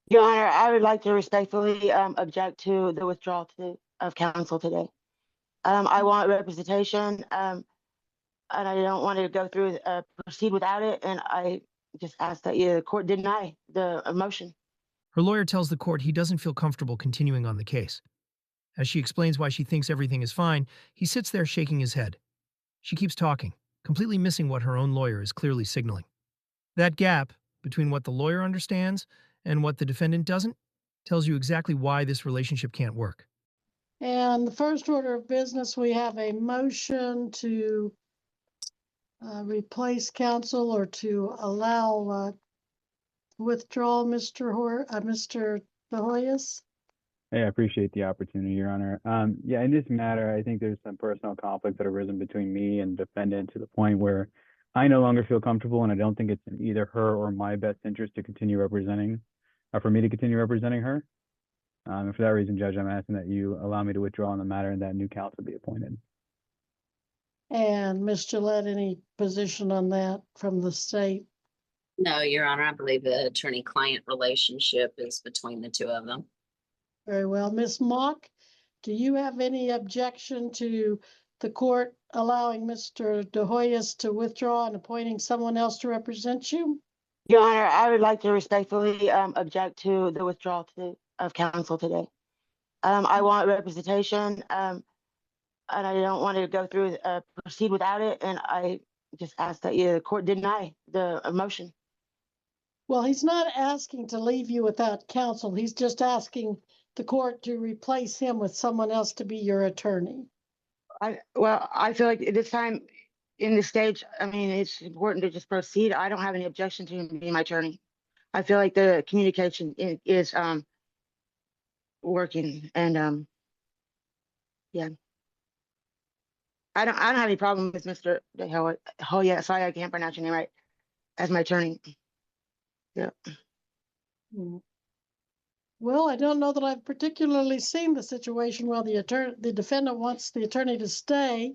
Your Honor, I would like to respectfully object to the withdrawal of counsel today. I want representation, and I don't want to go through proceed without it. And I just ask that the court deny the motion. Her lawyer tells the court he doesn't feel comfortable continuing on the case. As she explains why she thinks everything is fine, he sits there shaking his head. She keeps talking, completely missing what her own lawyer is clearly signaling. That gap between what the lawyer understands and what the defendant doesn't tells you exactly why this relationship can't work. And the first order of business, we have a motion to replace counsel or to allow withdrawal, Mr. De Hoyos. Hey, I appreciate the opportunity, Your Honor. Yeah, in this matter, I think there's some personal conflicts that have arisen between me and the defendant to the point where I no longer feel comfortable, and I don't think it's in either her or my best interest to continue representing, or for me to continue representing her. And for that reason, Judge, I'm asking that you allow me to withdraw on the matter and that new counsel be appointed. And Ms. Gillette, any position on that from the state? No, Your Honor, I believe the attorney-client relationship is between the two of them. Very well. Ms. Mock, do you have any objection to the court allowing Mr. De Hoyos to withdraw and appointing someone else to represent you? Your Honor, I would like to respectfully object to the withdrawal of counsel today. I want representation, and I don't want to go through proceed without it. And I just ask that the court deny the motion. Well, he's not asking to leave you without counsel. He's just asking the court to replace him with someone else to be your attorney. I feel like at this time in this stage, I mean, it's important to just proceed. I don't have any objection to him being my attorney. I feel like the communication is working, and yeah. I don't have any problem with Mr. De Hoyos. Oh yeah, sorry, I can't pronounce your name right. As my attorney. Yeah. Well, I don't know that I've particularly seen the situation where the defendant wants the attorney to stay.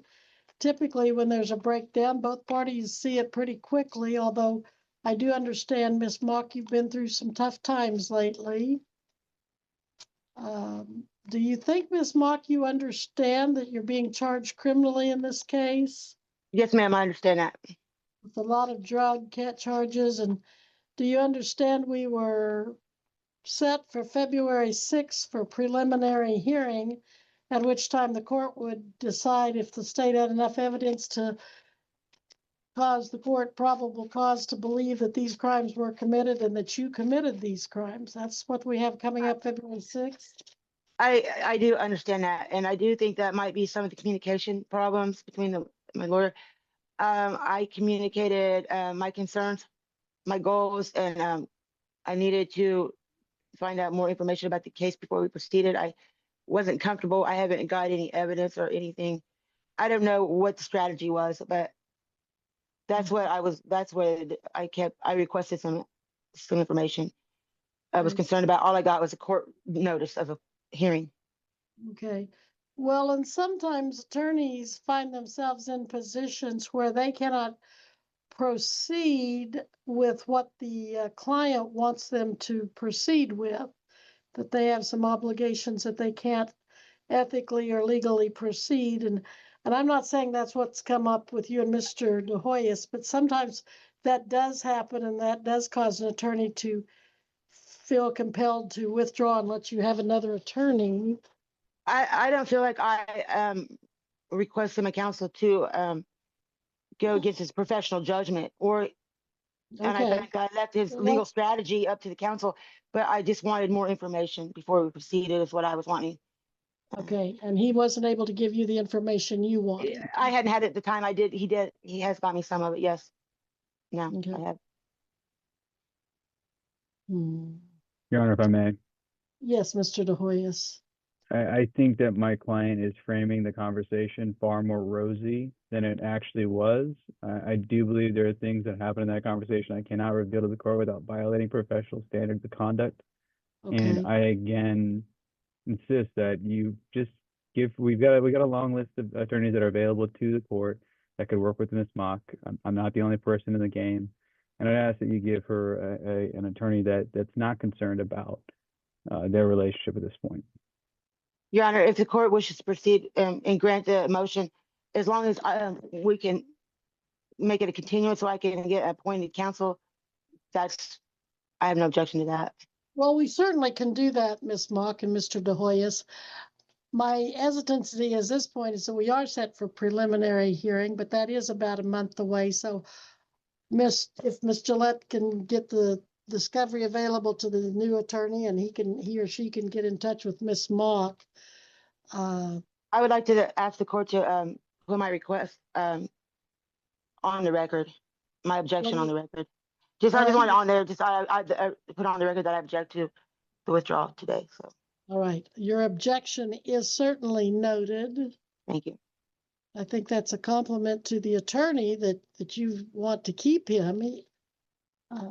Typically, when there's a breakdown, both parties see it pretty quickly, although I do understand, Ms. Mock, you've been through some tough times lately. Do you think, Ms. Mock, you understand that you're being charged criminally in this case? Yes, ma'am, I understand that. With a lot of drug charges, and do you understand we were set for February 6th for preliminary hearing, at which time the court would decide if the state had enough evidence to cause the court probable cause to believe that these crimes were committed and that you committed these crimes. That's what we have coming up February 6th. I do understand that, and I do think that might be some of the communication problems between my lawyer. I communicated my concerns, my goals, and I needed to find out more information about the case before we proceeded. I wasn't comfortable. I haven't got any evidence or anything. I don't know what the strategy was, but that's what I requested some information. I was concerned about. All I got was a court notice of a hearing. Okay. Well, and sometimes attorneys find themselves in positions where they cannot proceed with what the client wants them to proceed with, that they have some obligations that they can't ethically or legally proceed. And I'm not saying that's what's come up with you and Mr. De Hoyos, but sometimes that does happen, and that does cause an attorney to feel compelled to withdraw and let you have another attorney. I don't feel like I requested my counsel to go against his professional judgment, and I think I left his legal strategy up to the counsel, but I just wanted more information before we proceeded is what I was wanting. Okay, and he wasn't able to give you the information you wanted. I hadn't had it at the time. I did. He did. He has got me some of it. Yes. No, Okay. I have. Your Honor, if I may. Yes, Mr. De Hoyos. I think that my client is framing the conversation far more rosy than it actually was. I do believe there are things that happen in that conversation I cannot reveal to the court without violating professional standards of conduct. Okay. And I again insist that you just we got a long list of attorneys that are available to the court that could work with Ms. Mock. I'm not the only person in the game. And I ask that you give her an attorney that's not concerned about their relationship at this point. Your Honor, if the court wishes to proceed and grant the motion, as long as we can make it a continuance so I can get appointed counsel, I have no objection to that. Well, we certainly can do that, Ms. Mock and Mr. De Hoyos. My hesitancy at this point is that we are set for preliminary hearing, but that is about a month away. So if Ms. Gillette can get the discovery available to the new attorney and he or she can get in touch with Ms. Mock. I would like to ask the court to put my request on the record, my objection on the record. I just want it on there, I put on the record that I object to the withdrawal today, so. All right, your objection is certainly noted. Thank you. I think that's a compliment to the attorney that you want to keep him.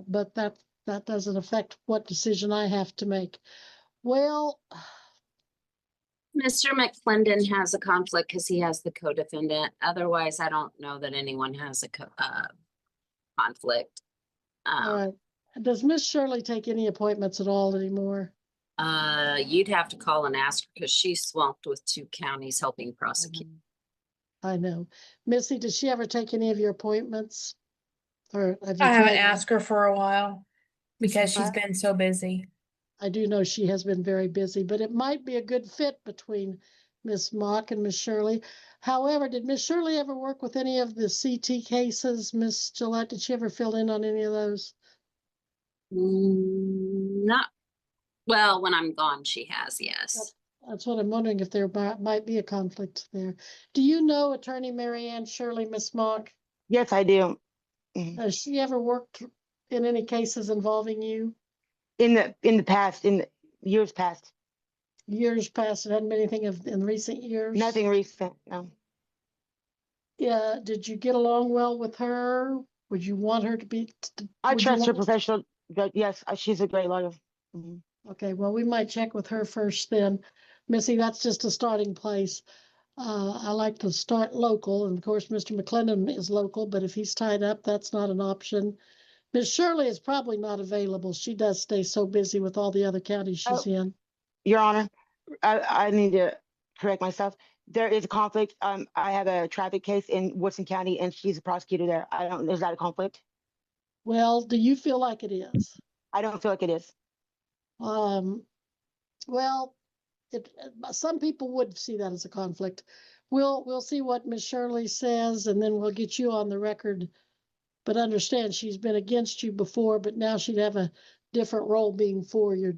But that doesn't affect what decision I have to make. Well, Mr. McClendon has a conflict because he has the co-defendant. Otherwise, I don't know that anyone has a conflict. all right. Does Miss Shirley take any appointments at all anymore? You'd have to call and ask her because she's swamped with 2 counties helping prosecute. I know. Missy, does she ever take any of your appointments? Or have you I haven't tried that? asked her for a while because she's I- been so busy. I do know she has been very busy, but it might be a good fit between Miss Mock and Miss Shirley. However, did Miss Shirley ever work with any of the CT cases? Miss Gillette, did she ever fill in on any of those? Not well, when I'm gone, she has, yes. That's what I'm wondering, if there might be a conflict there. Do you know Attorney Mary Ann Shirley, Miss Mock? Yes, I do. Mhm. Has she ever worked in any cases involving you? In the past, in the years past, Years past, it hadn't been anything in recent years? nothing recent, no. Yeah, did you get along well with her? Would you want her to be? I would you trust her want- professional, but yes, she's a great lawyer. Mhm. Okay, well, we might check with her first then. Missy, that's just a starting place. I like to start local, and of course, Mr. McClendon is local, but if he's tied up, that's not an option. Miss Shirley is probably not available. She does stay so busy with all the other counties she's in. Your Honor, I need to correct myself. There is a conflict. I have a traffic case in Woodson County and she's a prosecutor there. Is that a conflict? Well, do you feel like it is? I don't feel like it is. Well, some people would see that as a conflict. We'll see what Miss Shirley says, and then we'll get you on the record. But understand, she's been against you before, but now she'd have a different role being for you.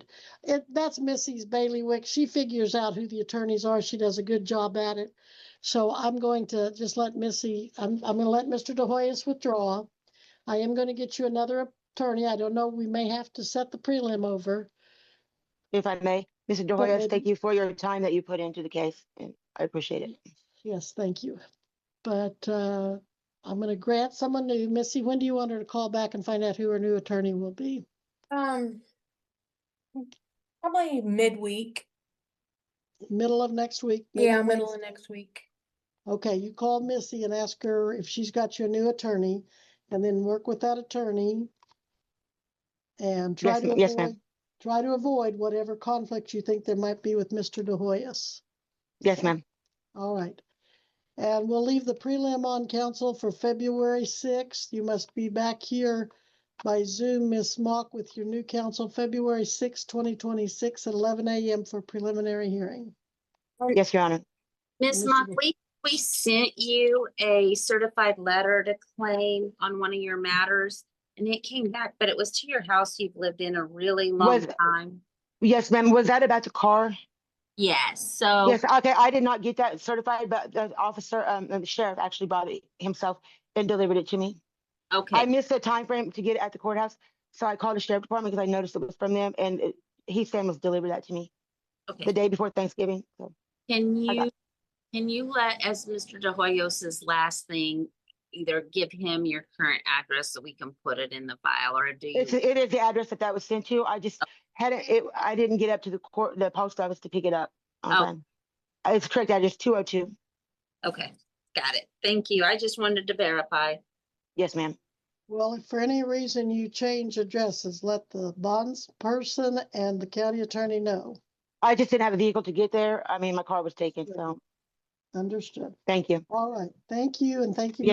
That's Missy's bailiwick. She figures out who the attorneys are. She does a good job at it. So I'm going to just let Missy, I'm going to let Mr. De Hoyos withdraw. I am going to get you another attorney. I don't know, we may have to set the prelim over. If I may, Mr. De Go Hoyos, ahead. thank you for your time that you put into the case, and I appreciate it. Yes, thank you. But I'm going to grant someone new. Missy, when do you want her to call back and find out who her new attorney will be? Probably midweek. Middle of next week? maybe Yeah, middle of Wednesday? next week. Okay, you call Missy and ask her if she's got you a new attorney, and then work with that attorney. And try Yes, to yes, ma'am. avoid whatever conflict you think there might be with Mr. De Hoyos. Yes, ma'am. All right. And we'll leave the prelim on council for February 6th. You must be back here by Zoom, Ms. Mock, with your new counsel, February 6th, 2026 at 11 a.m. for preliminary hearing. Yes, Your Honor. Ms. Mr. Mock, Mc- we sent you a certified letter to claim on one of your matters, and it came back, but it was to your house you've lived in a really long Was- time. Yes, ma'am. Was that about the car? Yes, so. Yes, okay. I did not get that certified, but the officer, the sheriff actually brought it himself and delivered it to me. I Okay, missed the time frame to get it at the courthouse, so I called the sheriff department because I noticed it was from them, and he said was delivered that to me the okay. day before Thanksgiving. So Can I got- you let, as Mr. De Hoyos's last thing, either give him your current address so we can put it in the file, or do you? it is the address that was sent to. I just hadn't. I didn't get up to the post office to pick it up on Oh. time. It's correct address 202. Okay, got it. Thank you. I just wanted to verify. Yes, ma'am. Well, if for any reason you change addresses, let the bonds person and the county attorney know. I just didn't have a vehicle to get there. I mean, my car was taken, Sure. so Understood. thank you. All right. Thank you, and thank you. Yeah.